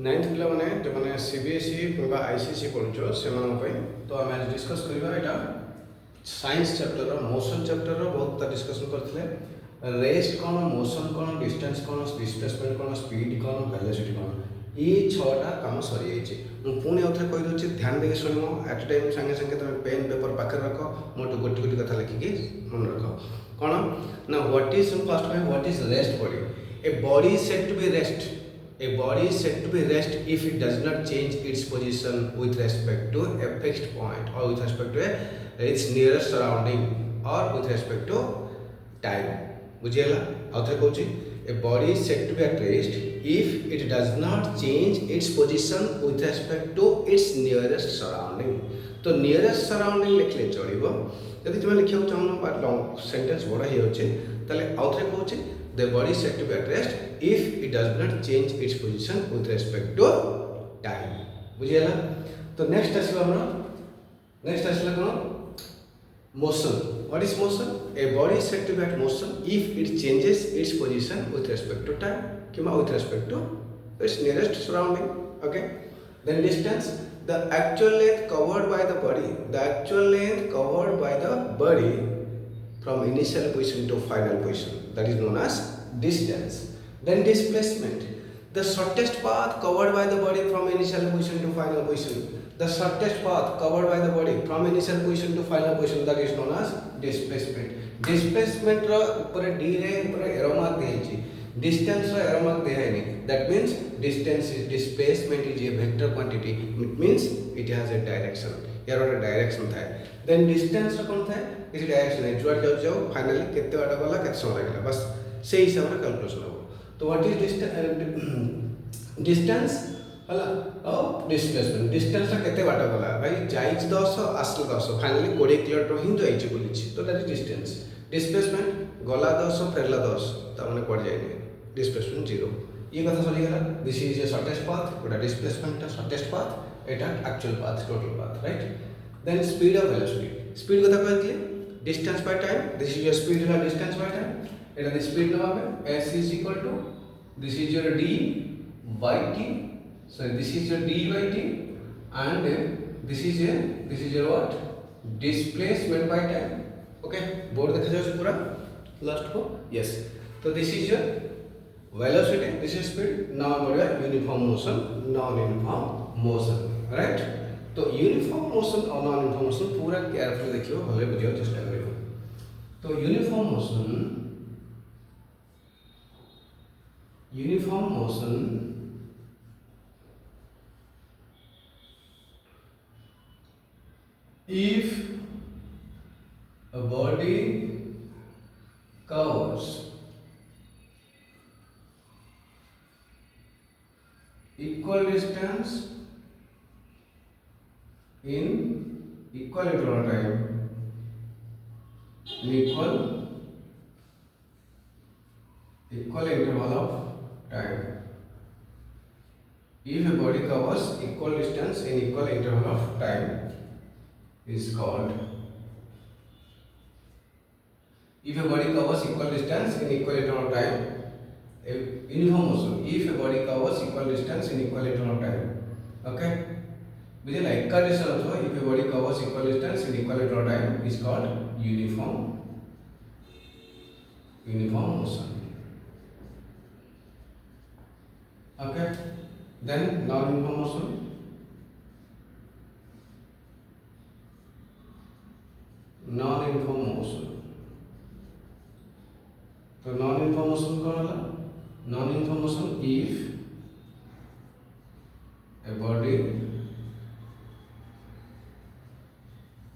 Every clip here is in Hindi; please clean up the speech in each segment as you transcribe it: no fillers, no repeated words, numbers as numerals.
नाइन्थ पिला माने जो माने सीबीएसई किंवा आईसीएसई पढ़ुछ से तो आम आज डिस्कस करवा यहाँ साइंस चैप्टर मोशन चैप्टर बहुत डिस्कसन करते रेस्ट कौन मोशन कौन डिस्टेंस कौन डिस्प्लेसमेंट कौन स्पीड कौन वेलोसिटी कौन ये छटा काम सरी जाइए पुणी आउ थे कहीदे ध्यान देके शुण एट टाइम संगे संगे तुम पेन पेपर पाखे रख मोटू गोटी गोटी कथा लिखिकी मन रख कौन ना what is first what is rest body a body is said to be rest A body is said to be rest if it does not change its position with respect to a fixed point or with respect to its nearest surrounding or with respect to time. बुझिएला आउ थे कहूँ a body is said to be at rest if it does not change its position with respect to its nearest surrounding. तो nearest surrounding लिखले चलिबो यदि तुम लिखियो चाहनो बा लॉन्ग सेंटेंस बड़ा ही होचे तले आउ थे कहूँ the body is said to be at rest if it does not change its position with respect to time. बुझिएला तो नेक्स्ट आसला हमरा नेक्स्ट आसला कोन motion. What is motion? A body is said to be at motion if it changes its position with respect to time keema with respect to its nearest surrounding. Okay, then distance, the actual length covered by the body, the actual length covered by the body from initial position to final position, that is known as distance. Then displacement, the shortest path covered by the body from initial position to final position, the shortest path covered by the body from initial position to final position, that is known as displacement. Displacement ro upare d re upare arrow mark diyechi, distance ro arrow mark diyani, that means distance is displacement is a vector quantity, it means it has a direction, यार वाला डायरेक्शन था. देन डिस्टेंस कौन था किसी डायरेक्शन है जुआर जाओ जाओ फाइनली केते वाटा गला केते समय लागला बस से हिसाब रे कैलकुलेशन हो. तो व्हाट इज डिस्टेंस हला और डिस्प्लेसमेंट. डिस्टेंस ता केते वाटा गला भाई जाइज 10 आसल 10 फाइनली 20 किलोमीटर हिं जाइछ बोलिछि तो दैट इज डिस्टेंस. डिस्प्लेसमेंट गला 10 फेरला 10 ता माने पड़ जाइने डिस्प्लेसमेंट 0. ये कथा सरी गला. This is a shortest path गोटा डिस्प्लेसमेंट शॉर्टेस्ट पाथ एटा actual path total path right. Then speed और वेलोसिटी. स्पीड कथा कहले distance by time. This is your speed into distance by time. एटा द स्पीड नाम है s is equal to this is your d by t. So this is your d by t and this is your what displacement by time. Okay, board देखा जाए पूरा लास्ट को. yes, तो this is your velocity, this is speed. now बढ़िया uniform motion non uniform motion right. तो यूनिफॉर्म मोशन और नॉन यूनिफॉर्म मोशन पूरा केयरफुली देखियो भले बुझियो चेष्टा करियो. तो uniform motion if a body covers equal distance in equal interval of time in equal interval of time. If a body covers equal distance in equal interval of time is called, if a body covers equal distance in equal interval of time, a uniform motion. If a body covers equal distance in equal interval of time, okay, बुझे ना एक कंडीशन हो. if a body covers equal distance in equal interval of time is called uniform motion. Okay, then non-uniform motion. non-uniform motion. तो non-uniform motion कौन होला? non-uniform motion if a body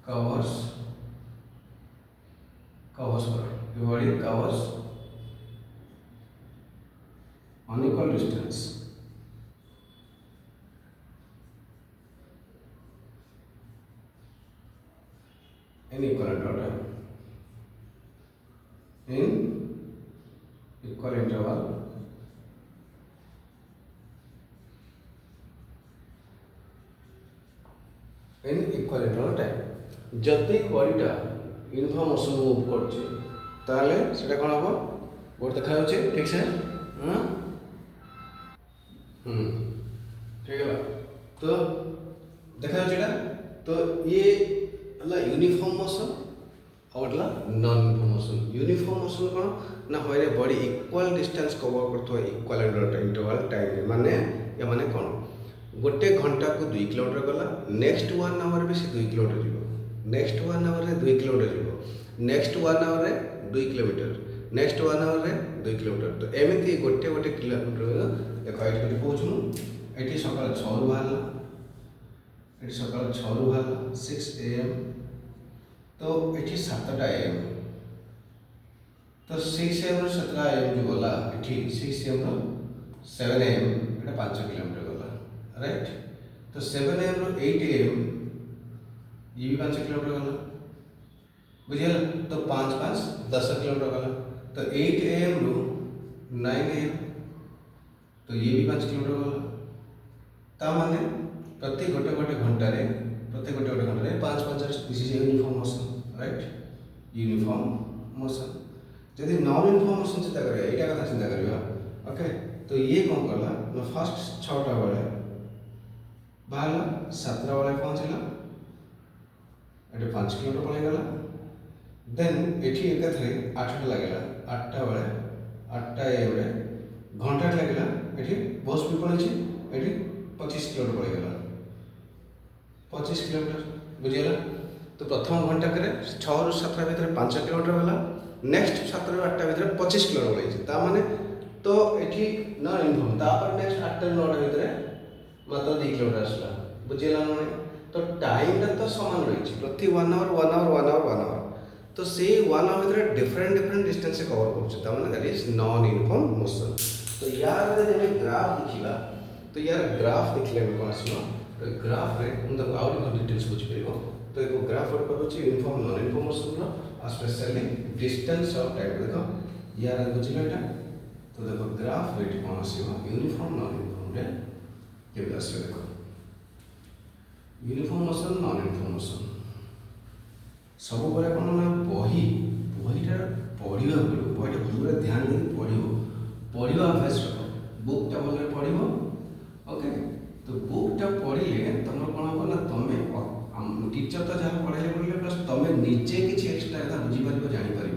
covers unequal distance in equal interval time. In equal interval time. जति बॉडीटा यूनिफॉर्म मोशन मूव करछे ताले सेटा कोन हबो बोर्ड देखा जाउछे ठीक से. ठीक है। तो देखा जाए तो ये यूनिफॉर्म मोशन और non uniform motion. Uniform motion कौन ना होय बॉडी इक्वल डिस्टेंस कवर करथो इक्वल इंटरवल टाइम माने या माने कौन गोटे घंटा को 2 किलोमीटर गला नेक्स्ट 1 आवर भी से 2 किलोमीटर जीवो नेक्स्ट 1 आवर रे 2 किलोमीटर जीवो नेक्स्ट 1 आवर रे 2 किलोमीटर नेक्स्ट 1 आवर रे 2 किलोमीटर। तो एमिति गोटे गोटे किलोमीटर देखो एठी कहूछु एठी सकाळ 6 रु बाहरला एठी सकाळ 6 रु बाहरला 6 AM तो एठी 7 AM तो 6 AM रो 17 AM जो गला एठी 6 AM row 7 AM Etah 5 kilometre गला राइट। तो 7 AM रो 8 AM ये भी 5 किलोमीटर गला बुझियला। तो 5 5 10 किलोमीटर गला। तो 8 AM रो 9 AM तो ये भी 5 किलोमीटर गला। ता माने प्रति गोटे गोटे घंटा रे 5 5 this is uniform motion right uniform motion. जदि नॉन यूनिफॉर्म मोशन चिंता करिया एटा कथा चिंता करिया ओके। तो ये कौन करला ना फर्स्ट 6टा बेले बाहरला 7टा बेले पहुंचला एटे 5 किलोमीटर पळे गला। देन एठी एकथरे 8टा लागला 8टा बेले 8टा AM रे घंटा लागला एठी बस भी पड़े एठी 25 किलोमीटर पड़े गला 25 किलोमीटर बुझियला। तो प्रथम घंटा करे 6 रु 7 भीतर 5 किलोमीटर गला नेक्स्ट 7 रु 8 भीतर 25 किलोमीटर पड़े ता माने तो एठी ना इनफॉर्म ता पर नेक्स्ट 8 रु 9 भीतर मात्र 2 किलोमीटर आसला बुझियला माने। तो टाइम ता तो समान रही प्रति 1 आवर तो से 1 आवर भीतर डिफरेंट डिस्टेंस से कवर कर ता माने that is non uniform motion. तो यार जब ग्राफ देखिला तो यार ग्राफ देखले में कौन आसलो तो ग्राफ रे हम तो आउट ऑफ डिटेल्स बुझ परिबो। तो एको ग्राफ वर्क करूची यूनिफॉर्म नॉन यूनिफॉर्म मोशन रो आ स्पेशली डिस्टेंस ऑफ टाइम देखो यार बुझिला एटा। तो देखो ग्राफ रे कौन आसीबो यूनिफॉर्म नॉन यूनिफॉर्म रे केबे आसीबो देखो uniform motion non uniform motion सब बळे कोन ना बहीटा पढिबा बहीटा पूरा ध्यान दे पढ़ा अभ्यास रख बुकटा भले पढ़ ओके। तो बुकटा पढ़ले तुम कौन हम ना तुम टीचर तो जहाँ पढ़ाई पढ़ले प्लस तुम निजे किसी एक्सट्रा कथा बुझीपार जापर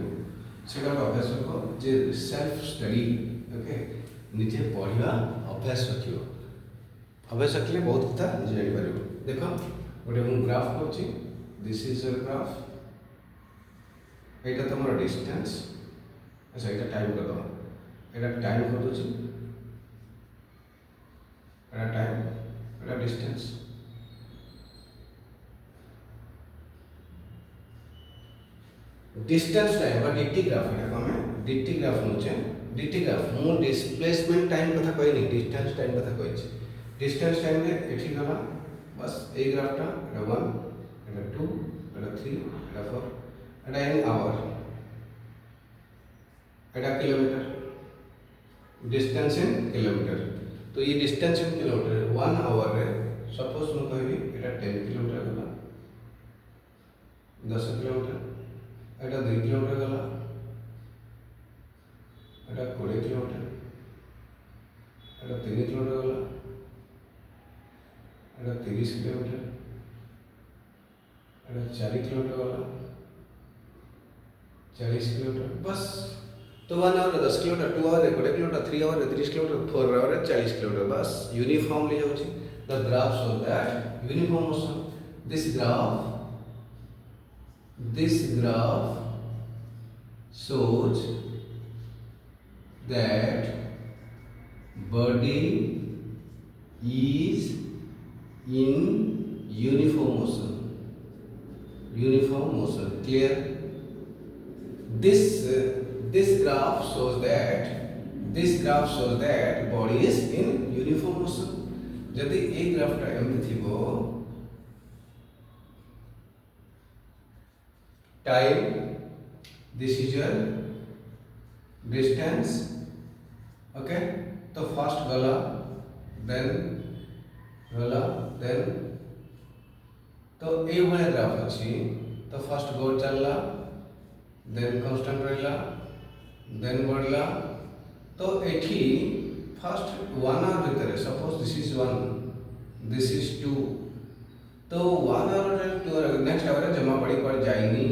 से अभ्यास रख जे सेल्फ स्टडी ओके निजे पढ़ा अभ्यास रख अभ्यास रखले बहुत कथा निजे जापर। देख गोटे मुझे ग्राफ कर दिस इज योर ग्राफ यहाँ तुम डिस्टेंस अच्छा यहाँ टाइम करदे एटा टाइम कर दो एटा टाइम एटा डिस्टेंस टाइम बा डीटी ग्राफ एटा हमें डीटी ग्राफ नोचे डीटी ग्राफ मु डिस्प्लेसमेंट टाइम कथा कोई नहीं डिस्टेंस टाइम कथा कोई छी। डिस्टेंस टाइम रे एठी गला बस ए ग्राफटा एटा 1 एटा 2 एटा 3 एटा 4 एटा in our Etah kilometre distance in kilometre. तो ये डिस्टेंस इन किलोमीटर 1 आवर रे सपोज मु कहबी एटा 10 किलोमीटर गला 10 किलोमीटर एटा 2 किलोमीटर गला एटा 20 किलोमीटर एटा 3 किलोमीटर गला एटा 30 किलोमीटर एटा 4 किलोमीटर गला 40 किलोमीटर बस। तो 1 hour 10 kilometre 2 hour 20 kilometre 3 hour 30 kilometre 4 hour 40 kilometre बस यूनिफॉर्म ले जाउची। The graph show that uniform motion this graph shows that body is in uniform motion clear। this graph shows that body is in uniform motion। यदि ए ग्राफटा एमती थिबो time this is your distance okay. तो फर्स्ट गला देन तो ए भले ग्राफ अच्छी तो फर्स्ट गोल चलला देन कांस्टेंट रहला देन बढ़ला। तो एठी फर्स्ट 1 आवर भीतर suppose this is 1 this is 2। तो 1 आवर 2 आवर नेक्स्ट आवर जमा पड़ी पर जाइनी।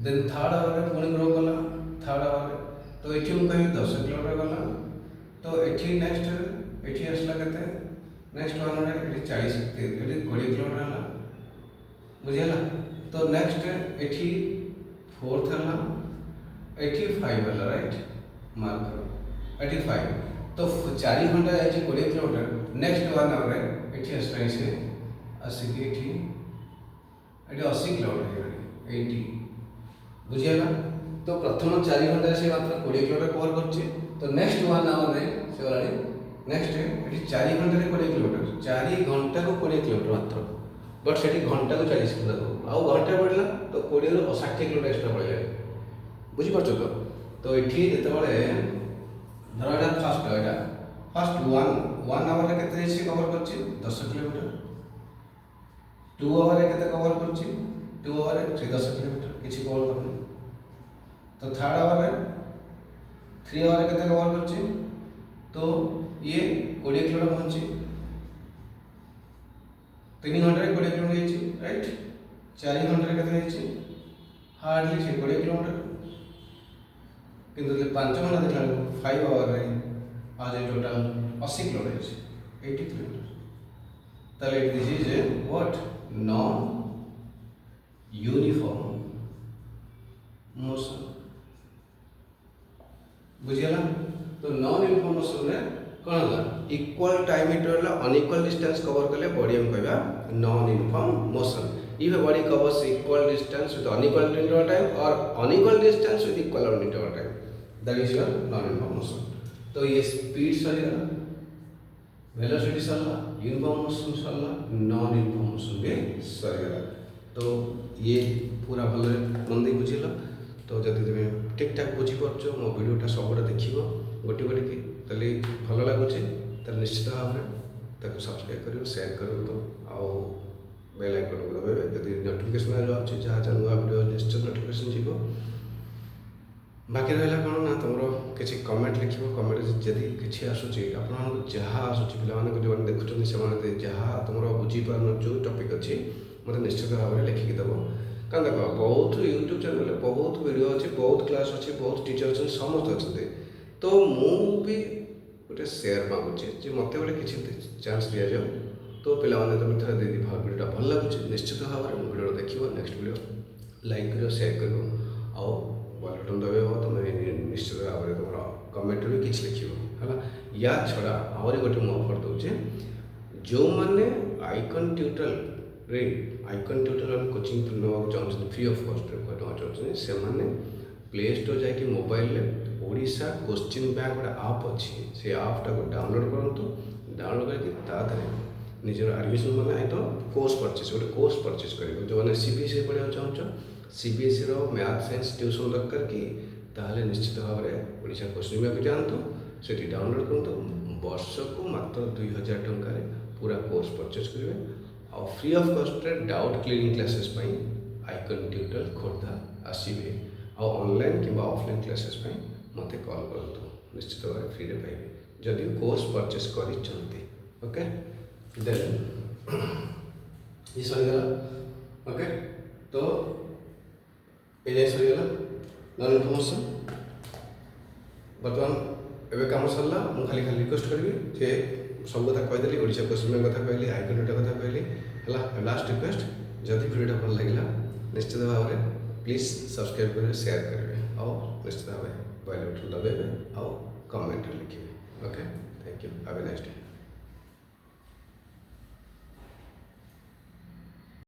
देन थर्ड आवर पुणी ग्रो कला थर्ड आवर तो ये कहीं 10 किलोमीटर गला तो ये नेक्स्ट ये आसला के नेक्स्ट 1 आवर ये 40 20 किलोमीटर है बुझेगा। तो नेक्स्ट ये फोर्थ है 85 है राइट मार्क करो 85। तो 4 घंटा जाए 20 किलोमीटर नेक्स्ट 1 आवर ये आसला से आसिक ये 80 किलोमीटर 80 बुझेगा। तो प्रथम 4 घंटा से मात्र 20 किलोमीटर कवर कर तो नेक्स्ट 1 आवर से वाला नेक्स्ट ये 4 घंटा 20 किलोमीटर 4 घंटा को 20 किलोमीटर मात्र बट से घंटा को 40 किलोमीटर आउ घंटा बढ़ला तो 20 रू 60 किलोमीटर एक्स्ट्रा बढ़ जाए बुझीपार तो ये जिते धर यहाँ फास्ट 1 आवर के कवर कर 10 किलोमीटर 2 आवर के कवर कर 2 आवर से 10 किलोमीटर किसी कवर कर तो थर्ड आवर 3 आवर के कवर कर तो ये 20 किलोमीटर पहुँची 3 घंटे 20 किलोमीटर राइट 4 घंटे के हार्डली से 20 किलोमीटर किंतु 5 घंटा देखा 5 आवर आज टोटाल 80 किलोमीटर 80 किलोमीटर ताले this is a what non uniform motion बुझीगला। तो नॉन यूनिफॉर्म मोशन रे कौन है equal time interval unequal distance cover कले बॉडी हम कहबा non uniform motion. If body covers equal distance with unequal interval time और unequal distance with equal interval time that is your non uniform motion. तो ये स्पीड सरीगला वेलोसिटी सरला यूनिफॉर्म मोशन सरला नॉन यूनिफॉर्म मोशन भी सरीगला। तो ये पूरा भल मन दे बुझिल तो जब तुम ठीक ठाक बुझीपार मो भिडियोटा सबुटा देख गोटे गोटे की ताली भल लगुच निश्चित भाव में सब्सक्राइब कर शेयर कर तो आउ बेल आइकन को दबाइबे जदि नोटिफिकेशन आछे जहाँ जहाँ नुआ भिडियो निश्चित नोटिफिकेशन जीव। बाकी रहा कौन ना तुम किसी कमेंट लिख कमेंट जदि किसी आसूँ आप जहाँ आसूँ पे जो देखुं से जहाँ तुम बुझीपार जो टॉपिक अच्छी मतलब निश्चित भाव में लिखिकी देव कारण देख बहुत यूट्यूब चैनल बहुत वीडियो अच्छे बहुत क्लास अच्छे बहुत टीचर अच्छे समस्त अच्छे तो मुझे गोटे सेयार मांगुचे मत गोटे किसी चान्स दि जाओ तो पाने तुम थे दीदी भिडियोटा भल लगुच निश्चित भाव में भिडियो देख नेक्स्ट भिडियो लाइक कर शेयर कर आउ बेल बटन दबाइब तुम निश्चित भाव में तुम कमेंट भी किसी लिख है या छड़ा आहरी गोटे मुझे ऑफर दूचे जो मैंने आइकन ट्यूटोरियल रे आइकन ट्यूटोरियल कोचिंग नाक चाहते फ्री ऑफ कॉस्ट चाहते से प्ले स्टोर जाकि मोबाइल ओडिशा क्वेश्चन बैंक गोटे आप अच्छी से आपटा को डाउनलोड करूँ डाउनलोड करके निजर एडमिशन मैंने तो कोर्स परचेज गोटे कोर्स परचेज कर जो मैंने सीबीएसई पढ़ा चाहो सीबीएसई मैथ साइंस ट्यूशन दरकार कि ताहले निश्चित भाव में ओडिशा क्वेश्चन बैंक जातु से डाउनलोड करूँ वर्ष को मात्र 2000 टंकार पूरा कोर्स परचेज करेंगे और free of cost doubt clearing classes icon tutorial Khordha आसवे और ऑनलाइन कि ऑफलाइन क्लासेस मत कॉल करूँ निश्चित भाव फ्री में पाइबे जदि कोर्स परचेज कर ओके देन ये सरीगला ओके तो ये सरीगला नॉन इनफॉर्मेशन बर्तमान एवं कम सरला मुझे खाली खाली रिक्वेस्ट करी जे सब कथा कहीदेली ओडिशा क्वेश्चन बैंक कथा कहली आइकन ट्यूटोरियल कथा कहली है लास्ट रिक्वेस्ट जदि भिडियोटा भल लगे निश्चित भाव में प्लीज सब्सक्राइब करेंगे शेयर करेंगे और निश्चित भाव में बेल बटन दबाइबे और कमेंट लिखे okay thank you have a nice day.